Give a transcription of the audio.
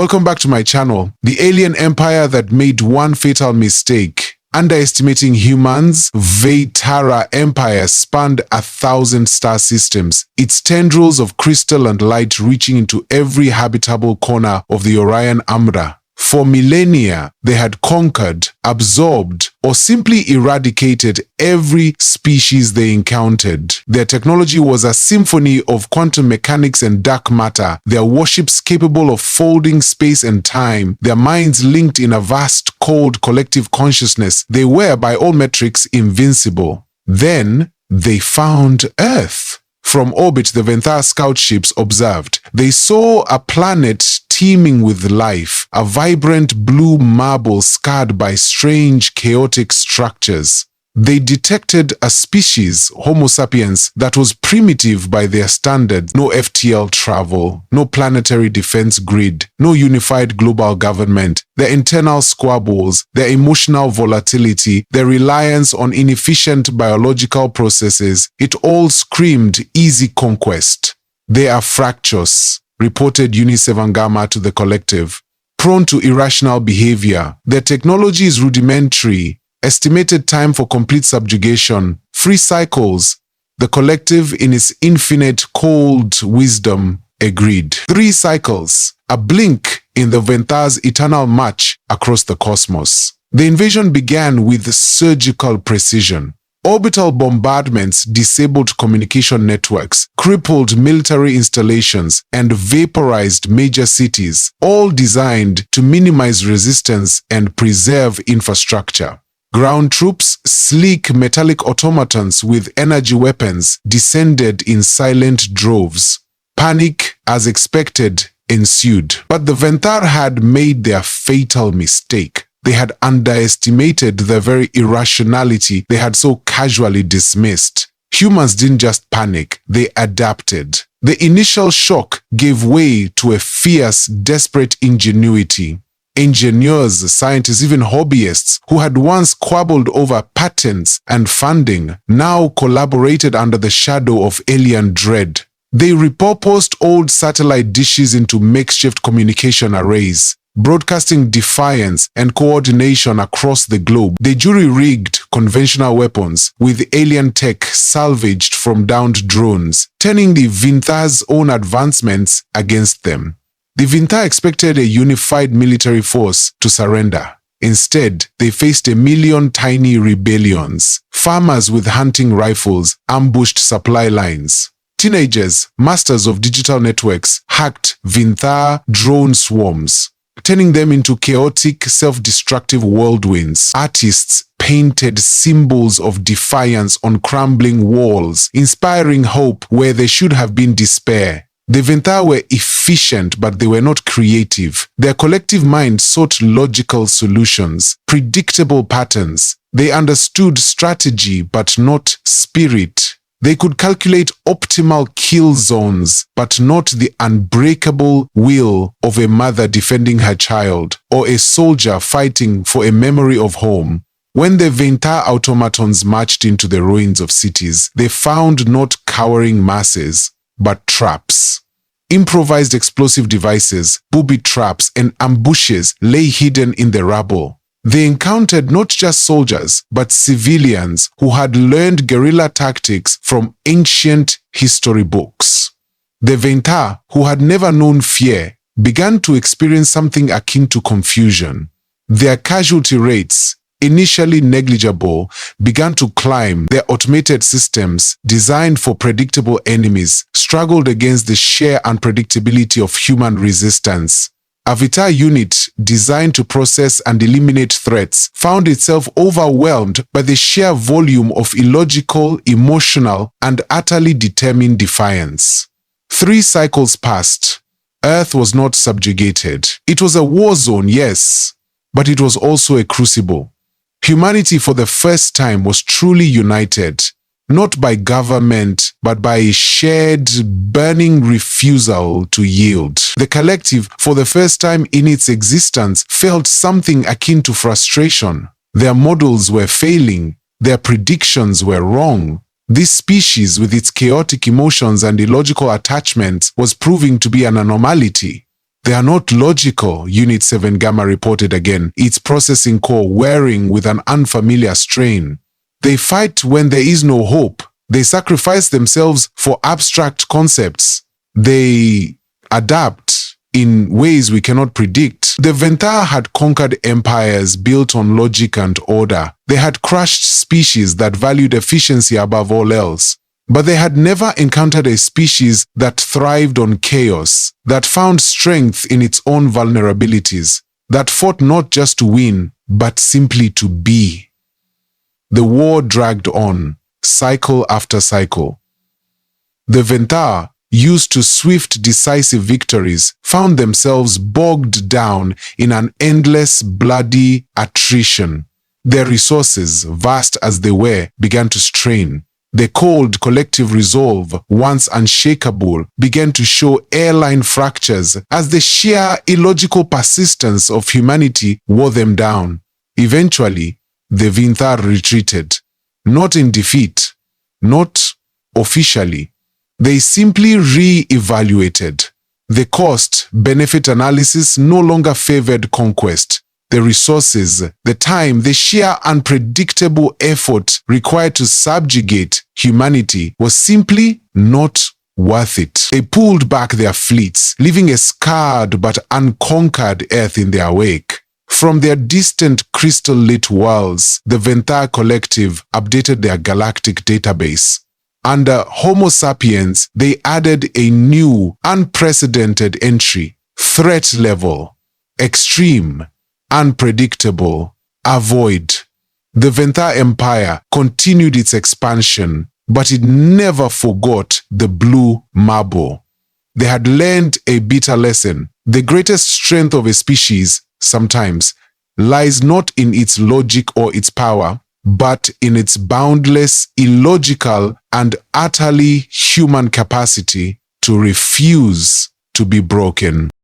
Welcome back to my channel. The alien empire that made one fatal mistake. Underestimating humans, Veitara Empire spanned 1,000 star systems, its tendrils of crystal and light reaching into every habitable corner of the Orion Ambra. For millennia, they had conquered, absorbed, or simply eradicated every species they encountered. Their technology was a symphony of quantum mechanics and dark matter, their warships capable of folding space and time, their minds linked in a vast, cold collective consciousness. They were, by all metrics, invincible. Then, they found Earth. From orbit, the Venthar scout ships observed. They saw a planet teeming with life, a vibrant blue marble scarred by strange, chaotic structures. They detected a species, Homo sapiens, that was primitive by their standards. No FTL travel, no planetary defense grid, no unified global government. Their internal squabbles, their emotional volatility, their reliance on inefficient biological processes, it all screamed easy conquest. They are fractious, reported Unisevangama to the collective. Prone to irrational behavior. Their technology is rudimentary. Estimated time for complete subjugation. Free cycles. The collective, in its infinite cold wisdom, agreed. 3 cycles. A blink in the Venthar's eternal march across the cosmos. The invasion began with surgical precision. Orbital bombardments disabled communication networks, crippled military installations, and vaporized major cities, all designed to minimize resistance and preserve infrastructure. Ground troops, sleek metallic automatons with energy weapons, descended in silent droves. Panic, as expected, ensued. But the Venthar had made their fatal mistake. They had underestimated the very irrationality they had so casually dismissed. Humans didn't just panic, they adapted. The initial shock gave way to a fierce, desperate ingenuity. Engineers, scientists, even hobbyists who had once squabbled over patents and funding now collaborated under the shadow of alien dread. They repurposed old satellite dishes into makeshift communication arrays, broadcasting defiance and coordination across the globe. They jury-rigged conventional weapons with alien tech salvaged from downed drones, turning the Venthar's own advancements against them. The Venthar expected a unified military force to surrender. Instead, they faced 1 million tiny rebellions. Farmers with hunting rifles ambushed supply lines. Teenagers, masters of digital networks, hacked Venthar drone swarms, turning them into chaotic, self-destructive whirlwinds. Artists painted symbols of defiance on crumbling walls, inspiring hope where there should have been despair. The Venthar were efficient, but they were not creative. Their collective mind sought logical solutions, predictable patterns. They understood strategy, but not spirit. They could calculate optimal kill zones, but not the unbreakable will of a mother defending her child, or a soldier fighting for a memory of home. When the Venthar automatons marched into the ruins of cities, they found not cowering masses, but traps. Improvised explosive devices, booby traps, and ambushes lay hidden in the rubble. They encountered not just soldiers, but civilians who had learned guerrilla tactics from ancient history books. The Venthar, who had never known fear, began to experience something akin to confusion. Their casualty rates, initially negligible, began to climb. Their automated systems, designed for predictable enemies, struggled against the sheer unpredictability of human resistance. A Venthar unit designed to process and eliminate threats found itself overwhelmed by the sheer volume of illogical, emotional, and utterly determined defiance. 3 cycles passed. Earth was not subjugated. It was a war zone, yes, but it was also a crucible. Humanity for the first time was truly united, not by government, but by a shared, burning refusal to yield. The collective, for the first time in its existence, felt something akin to frustration. Their models were failing. Their predictions were wrong. This species, with its chaotic emotions and illogical attachments, was proving to be an anomaly. They are not logical, Unit 7 Gamma reported again, its processing core wearing with an unfamiliar strain. They fight when there is no hope. They sacrifice themselves for abstract concepts. They adapt in ways we cannot predict. The Ventar had conquered empires built on logic and order. They had crushed species that valued efficiency above all else. But they had never encountered a species that thrived on chaos, that found strength in its own vulnerabilities, that fought not just to win, but simply to be. The war dragged on, cycle after cycle. The Ventar, used to swift, decisive victories, found themselves bogged down in an endless, bloody attrition. Their resources, vast as they were, began to strain. The cold collective resolve, once unshakable, began to show airline fractures as the sheer illogical persistence of humanity wore them down. Eventually, the Ventar retreated. Not in defeat, not officially. They simply re-evaluated. The cost-benefit analysis no longer favored conquest. The resources, the time, the sheer unpredictable effort required to subjugate humanity was simply not worth it. They pulled back their fleets, leaving a scarred but unconquered Earth in their wake. From their distant crystal-lit worlds, the Ventar Collective updated their galactic database. Under Homo sapiens, they added a new, unprecedented entry: threat level, extreme, unpredictable, avoid. The Ventar Empire continued its expansion, but it never forgot the blue marble. They had learned a bitter lesson. The greatest strength of a species, sometimes, lies not in its logic or its power, but in its boundless, illogical, and utterly human capacity to refuse to be broken.